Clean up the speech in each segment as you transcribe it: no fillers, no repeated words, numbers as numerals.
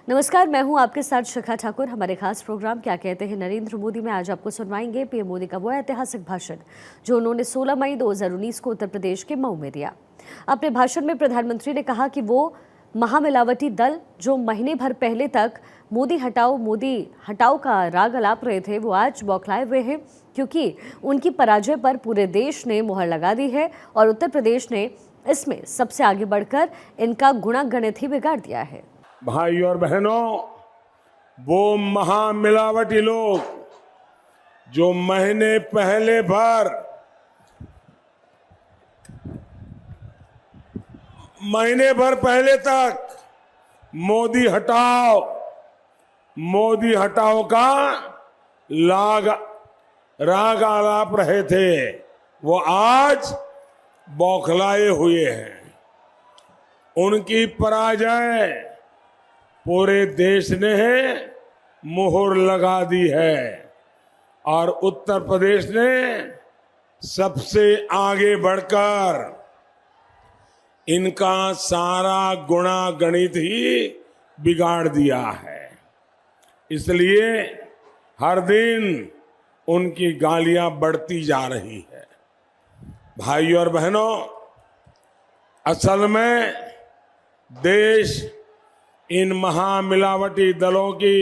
नमस्कार, मैं हूं आपके साथ शिखा ठाकुर। हमारे खास प्रोग्राम क्या कहते हैं नरेंद्र मोदी में आज आपको सुनवाएंगे पीएम मोदी का वो ऐतिहासिक भाषण जो उन्होंने 16 मई 2019 को उत्तर प्रदेश के मऊ में दिया। अपने भाषण में प्रधानमंत्री ने कहा कि वो महामिलावटी दल जो महीने भर पहले तक मोदी हटाओ का राग अलाप रहे थे, वो आज बौखलाए हुए हैं क्योंकि उनकी पराजय पर पूरे देश ने मुहर लगा दी है और उत्तर प्रदेश ने इसमें सबसे आगे बढ़कर इनका गुणागणित ही बिगाड़ दिया है। भाई और बहनों, वो महामिलावटी लोग जो महीने भर पहले तक मोदी हटाओ का राग आलाप रहे थे, वो आज बौखलाए हुए हैं। उनकी पराजय पूरे देश ने मुहर लगा दी है और उत्तर प्रदेश ने सबसे आगे बढ़कर इनका सारा गुणागणित ही बिगाड़ दिया है। इसलिए हर दिन उनकी गालियां बढ़ती जा रही है। भाई और बहनों, असल में देश इन महामिलावटी दलों की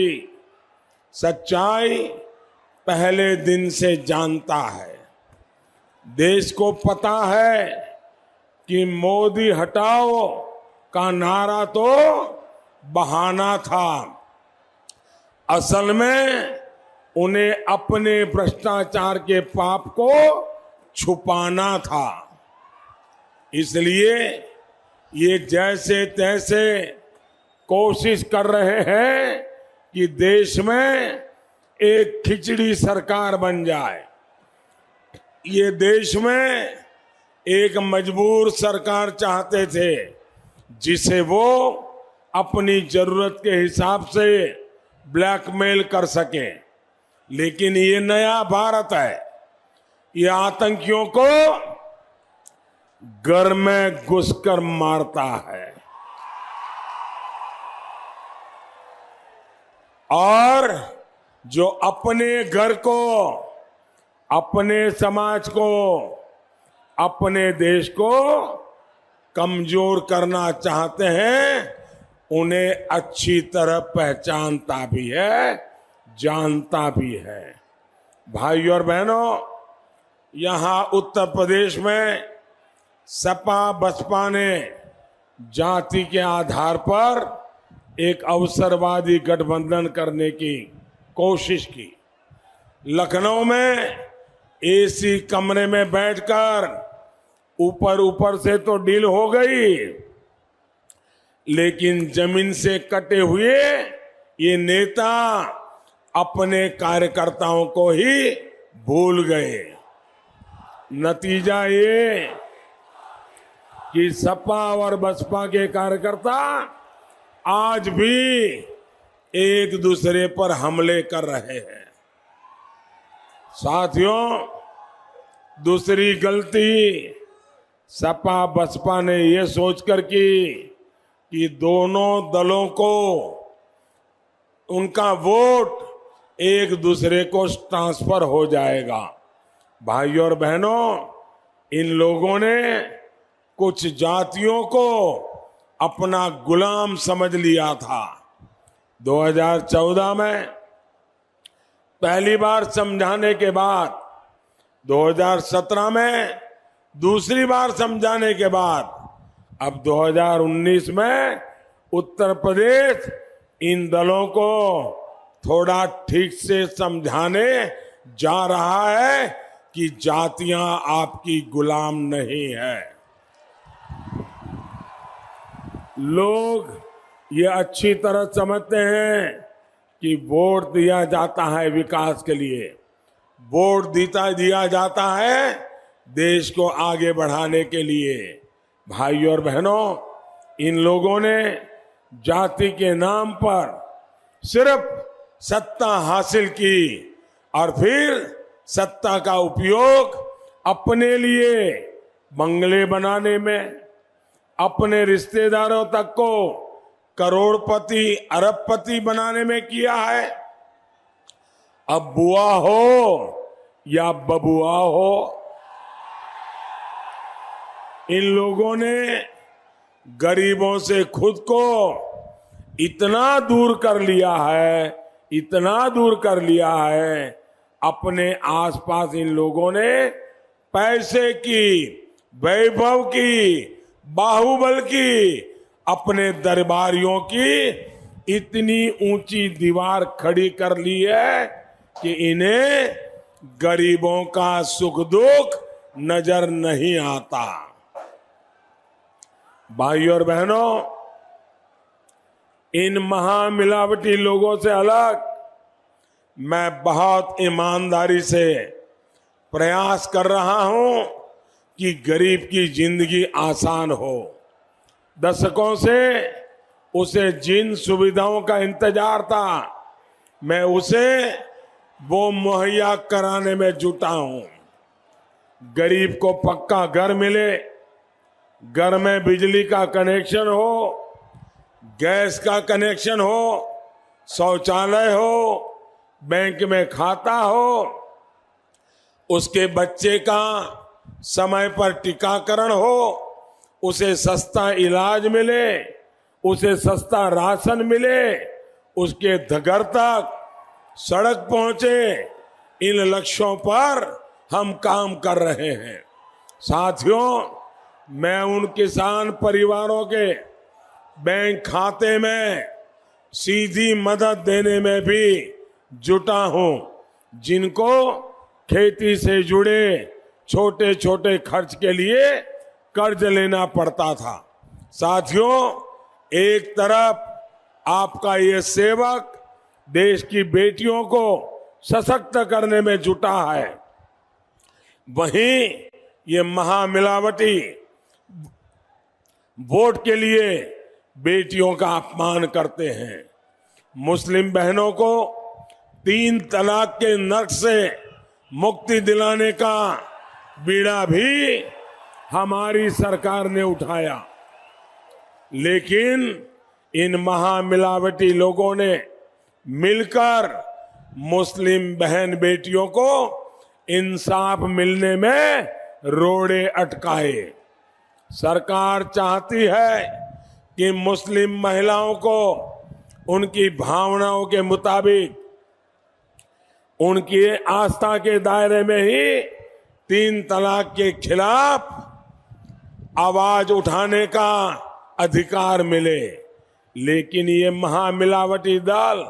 सच्चाई पहले दिन से जानता है। देश को पता है कि मोदी हटाओ का नारा तो बहाना था। असल में उन्हें अपने भ्रष्टाचार के पाप को छुपाना था। इसलिए ये जैसे तैसे कोशिश कर रहे हैं कि देश में एक खिचड़ी सरकार बन जाए। ये देश में एक मजबूर सरकार चाहते थे जिसे वो अपनी जरूरत के हिसाब से ब्लैकमेल कर सके। लेकिन ये नया भारत है, ये आतंकियों को घर में घुसकर मारता है और जो अपने घर को, अपने समाज को, अपने देश को कमजोर करना चाहते हैं, उन्हें अच्छी तरह पहचानता भी है, जानता भी है। भाई और बहनों, यहां उत्तर प्रदेश में सपा बसपा ने जाति के आधार पर एक अवसरवादी गठबंधन करने की कोशिश की। लखनऊ में एसी कमरे में बैठकर ऊपर से तो डील हो गई, लेकिन जमीन से कटे हुए ये नेता अपने कार्यकर्ताओं को ही भूल गए। नतीजा ये कि सपा और बसपा के कार्यकर्ता आज भी एक दूसरे पर हमले कर रहे हैं। साथियों, दूसरी गलती सपा बसपा ने ये सोचकर की कि दोनों दलों को उनका वोट एक दूसरे को ट्रांसफर हो जाएगा। भाइयों और बहनों, इन लोगों ने कुछ जातियों को अपना गुलाम समझ लिया था। 2014 में पहली बार समझाने के बाद, 2017 में दूसरी बार समझाने के बाद, अब 2019 में उत्तर प्रदेश इन दलों को थोड़ा ठीक से समझाने जा रहा है कि जातियां आपकी गुलाम नहीं है। लोग ये अच्छी तरह समझते हैं कि वोट दिया जाता है विकास के लिए, वोट दिया जाता है देश को आगे बढ़ाने के लिए। भाइयों और बहनों, इन लोगों ने जाति के नाम पर सिर्फ सत्ता हासिल की और फिर सत्ता का उपयोग अपने लिए बंगले बनाने में, अपने रिश्तेदारों तक को करोड़पति अरबपति बनाने में किया है। अब बुआ हो या बबुआ हो, इन लोगों ने गरीबों से खुद को इतना दूर कर लिया है, इतना दूर कर लिया है। अपने आसपास इन लोगों ने पैसे की, वैभव की, बाहुबल की, अपने दरबारियों की इतनी ऊंची दीवार खड़ी कर ली है कि इन्हें गरीबों का सुख दुख नजर नहीं आता। भाइयों और बहनों, इन महामिलावटी लोगों से अलग मैं बहुत ईमानदारी से प्रयास कर रहा हूं कि गरीब की जिंदगी आसान हो। दशकों से उसे जिन सुविधाओं का इंतजार था, मैं उसे वो मुहैया कराने में जुटा हूं। गरीब को पक्का घर मिले, घर में बिजली का कनेक्शन हो, गैस का कनेक्शन हो, शौचालय हो, बैंक में खाता हो, उसके बच्चे का समय पर टीकाकरण हो, उसे सस्ता इलाज मिले, उसे सस्ता राशन मिले, उसके घर तक सड़क पहुंचे। इन लक्ष्यों पर हम काम कर रहे हैं। साथियों, मैं उन किसान परिवारों के बैंक खाते में सीधी मदद देने में भी जुटा हूं, जिनको खेती से जुड़े छोटे छोटे खर्च के लिए कर्ज लेना पड़ता था। साथियों, एक तरफ आपका ये सेवक देश की बेटियों को सशक्त करने में जुटा है, वहीं ये महामिलावटी वोट के लिए बेटियों का अपमान करते हैं। मुस्लिम बहनों को 3 तलाक के नर्क से मुक्ति दिलाने का बीड़ा भी हमारी सरकार ने उठाया, लेकिन इन महामिलावटी लोगों ने मिलकर मुस्लिम बहन बेटियों को इंसाफ मिलने में रोड़े अटकाए। सरकार चाहती है कि मुस्लिम महिलाओं को उनकी भावनाओं के मुताबिक, उनकी आस्था के दायरे में ही 3 तलाक के खिलाफ आवाज उठाने का अधिकार मिले। लेकिन ये महामिलावटी दल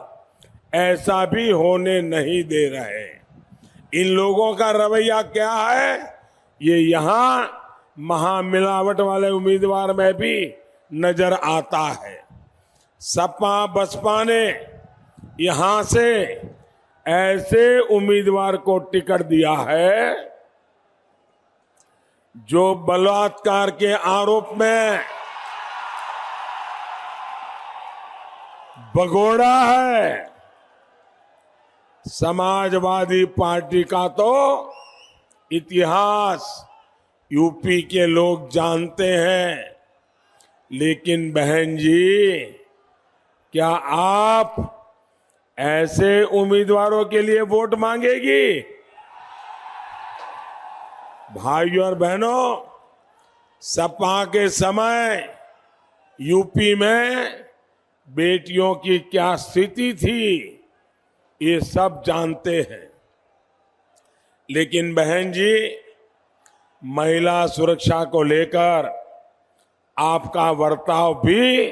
ऐसा भी होने नहीं दे रहे। इन लोगों का रवैया क्या है, ये यहां महामिलावट वाले उम्मीदवार में भी नजर आता है। सपा बसपा ने यहां से ऐसे उम्मीदवार को टिकट दिया है जो बलात्कार के आरोप में भगोड़ा है। समाजवादी पार्टी का तो इतिहास यूपी के लोग जानते हैं, लेकिन बहन जी, क्या आप ऐसे उम्मीदवारों के लिए वोट मांगेगी? भाइयों और बहनों, सपा के समय यूपी में बेटियों की क्या स्थिति थी, ये सब जानते हैं। लेकिन बहन जी, महिला सुरक्षा को लेकर आपका बर्ताव भी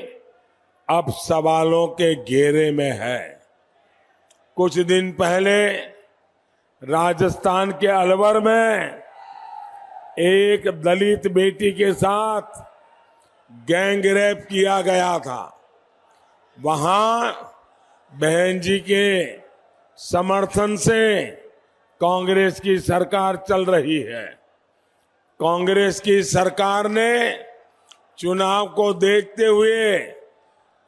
अब सवालों के घेरे में है। कुछ दिन पहले राजस्थान के अलवर में एक दलित बेटी के साथ गैंग रेप किया गया था। वहां बहन जी के समर्थन से कांग्रेस की सरकार चल रही है। कांग्रेस की सरकार ने चुनाव को देखते हुए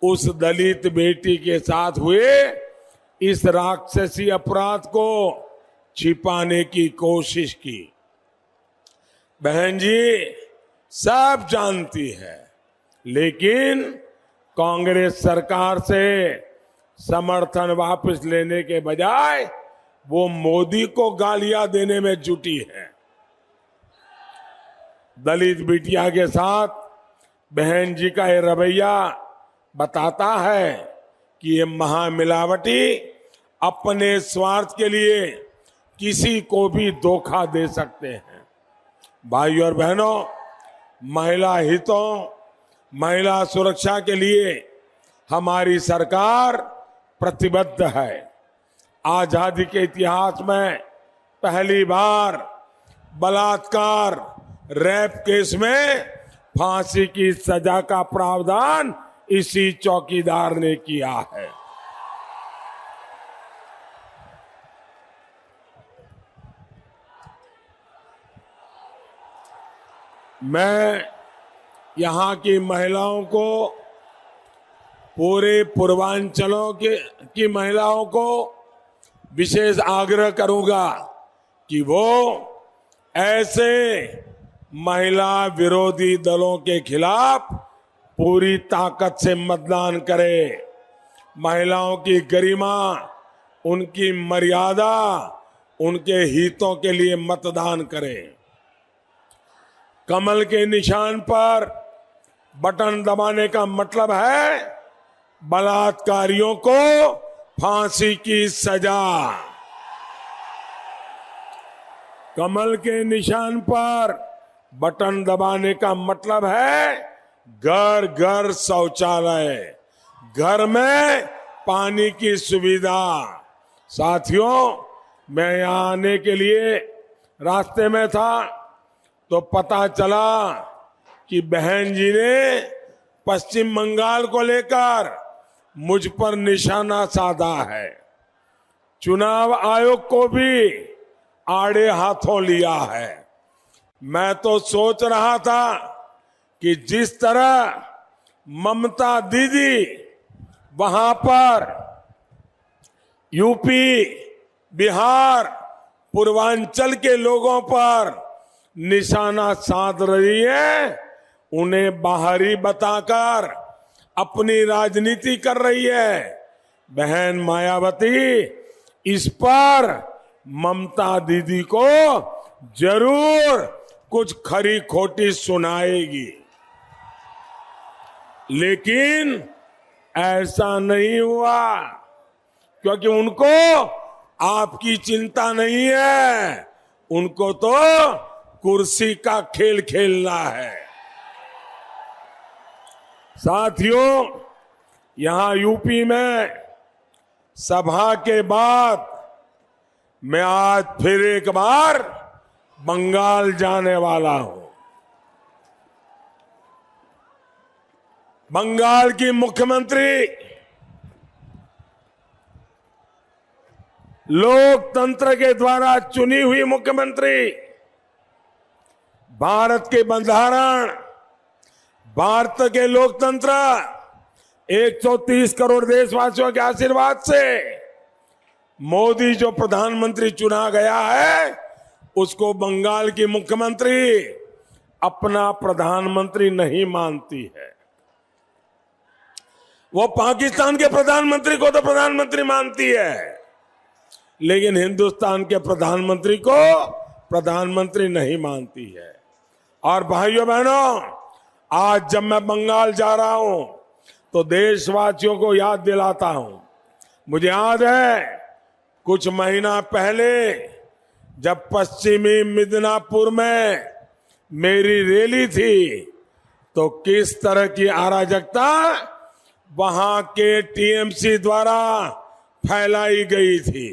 उस दलित बेटी के साथ हुए इस राक्षसी अपराध को छिपाने की कोशिश की। बहन जी सब जानती है, लेकिन कांग्रेस सरकार से समर्थन वापस लेने के बजाय वो मोदी को गालियां देने में जुटी है। दलित बिटिया के साथ बहन जी का ये रवैया बताता है कि ये महामिलावटी अपने स्वार्थ के लिए किसी को भी धोखा दे सकते हैं। भाइयों और बहनों, महिला हितों, महिला सुरक्षा के लिए हमारी सरकार प्रतिबद्ध है। आजादी के इतिहास में पहली बार बलात्कार, रेप केस में फांसी की सजा का प्रावधान इसी चौकीदार ने किया है। मैं यहाँ की महिलाओं को, पूरे पूर्वांचलों की महिलाओं को विशेष आग्रह करूंगा कि वो ऐसे महिला विरोधी दलों के खिलाफ पूरी ताकत से मतदान करें। महिलाओं की गरिमा, उनकी मर्यादा, उनके हितों के लिए मतदान करें। कमल के निशान पर बटन दबाने का मतलब है बलात्कारियों को फांसी की सजा। कमल के निशान पर बटन दबाने का मतलब है घर घर शौचालय, घर में पानी की सुविधा। साथियों, मैं यहां आने के लिए रास्ते में था तो पता चला कि बहन जी ने पश्चिम बंगाल को लेकर मुझ पर निशाना साधा है। चुनाव आयोग को भी आड़े हाथों लिया है। मैं तो सोच रहा था कि जिस तरह ममता दीदी वहां पर यूपी, बिहार, पूर्वांचल के लोगों पर निशाना साध रही है, उन्हें बाहरी बताकर अपनी राजनीति कर रही है। बहन मायावती इस पर ममता दीदी को जरूर कुछ खरी खोटी सुनाएगी, लेकिन ऐसा नहीं हुआ, क्योंकि उनको आपकी चिंता नहीं है। उनको तो कुर्सी का खेल खेलना है। साथियों, यहां यूपी में सभा के बाद मैं आज फिर एक बार बंगाल जाने वाला हूं। बंगाल की मुख्यमंत्री लोकतंत्र के द्वारा चुनी हुई मुख्यमंत्री, भारत के बंधारण, भारत के लोकतंत्र, 130 करोड़ देशवासियों के आशीर्वाद से मोदी जो प्रधानमंत्री चुना गया है, उसको बंगाल की मुख्यमंत्री अपना प्रधानमंत्री नहीं मानती है। वो पाकिस्तान के प्रधानमंत्री को तो प्रधानमंत्री मानती है, लेकिन हिंदुस्तान के प्रधानमंत्री को प्रधानमंत्री नहीं मानती है। और भाइयों बहनों, आज जब मैं बंगाल जा रहा हूं तो देशवासियों को याद दिलाता हूं। मुझे याद है कुछ महीना पहले जब पश्चिमी मिदनापुर में मेरी रैली थी तो किस तरह की अराजकता वहां के टीएमसी द्वारा फैलाई गई थी।